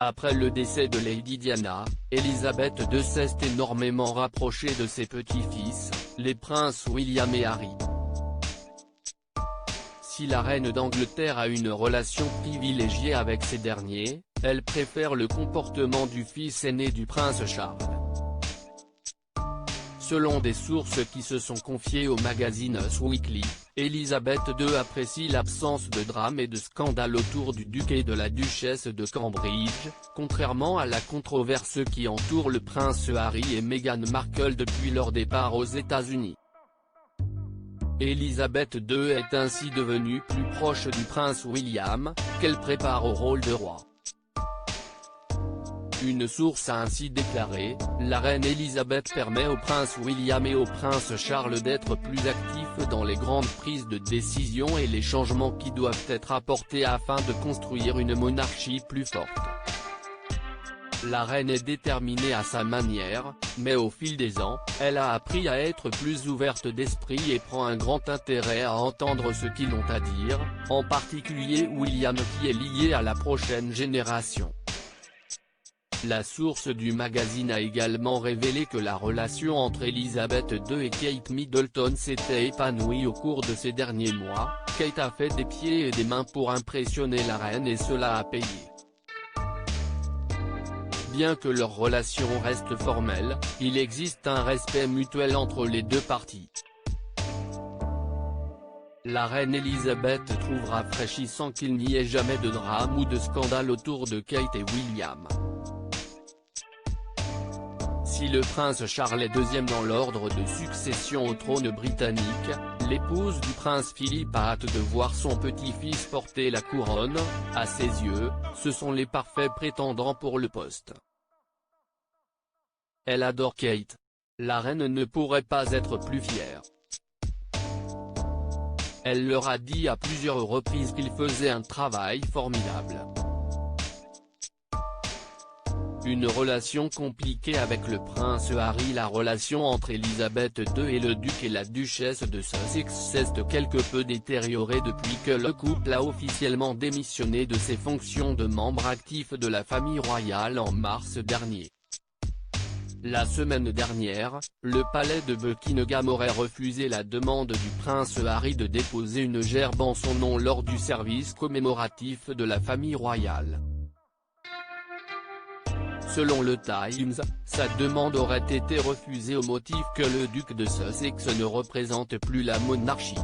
Après le décès de Lady Diana, Elisabeth II s'est énormément rapprochée de ses petits-fils, les princes William et Harry. Si la reine d'Angleterre a une relation privilégiée avec ces derniers, elle préfère le comportement du fils aîné du prince Charles. Selon des sources qui se sont confiées au magazine Us Weekly, Elisabeth II apprécie l'absence de drame et de scandale autour du duc et de la duchesse de Cambridge, contrairement à la controverse qui entoure le prince Harry et Meghan Markle depuis leur départ aux États-Unis. Elisabeth II est ainsi devenue plus proche du prince William, qu'elle prépare au rôle de roi. Une source a ainsi déclaré, la reine Elisabeth permet au prince William et au prince Charles d'être plus actifs dans les grandes prises de décision et les changements qui doivent être apportés afin de construire une monarchie plus forte. La reine est déterminée à sa manière, mais au fil des ans, elle a appris à être plus ouverte d'esprit et prend un grand intérêt à entendre ce qu'ils ont à dire, en particulier William qui est lié à la prochaine génération. La source du magazine a également révélé que la relation entre Elisabeth II et Kate Middleton s'était épanouie au cours de ces derniers mois. Kate a fait des pieds et des mains pour impressionner la reine et cela a payé. Bien que leur relation reste formelle, il existe un respect mutuel entre les deux parties. La reine Elisabeth trouve rafraîchissant qu'il n'y ait jamais de drame ou de scandale autour de Kate et William. Si le prince Charles est deuxième dans l'ordre de succession au trône britannique, l'épouse du prince Philippe a hâte de voir son petit-fils porter la couronne. À ses yeux, ce sont les parfaits prétendants pour le poste. Elle adore Kate. La reine ne pourrait pas être plus fière. Elle leur a dit à plusieurs reprises qu'il faisait un travail formidable. Une relation compliquée avec le prince Harry. La relation entre Elisabeth II et le duc et la duchesse de Sussex s'est quelque peu détériorée depuis que le couple a officiellement démissionné de ses fonctions de membre actif de la famille royale en mars dernier. La semaine dernière, le palais de Buckingham aurait refusé la demande du prince Harry de déposer une gerbe en son nom lors du service commémoratif de la famille royale. Selon le Times, sa demande aurait été refusée au motif que le duc de Sussex ne représente plus la monarchie.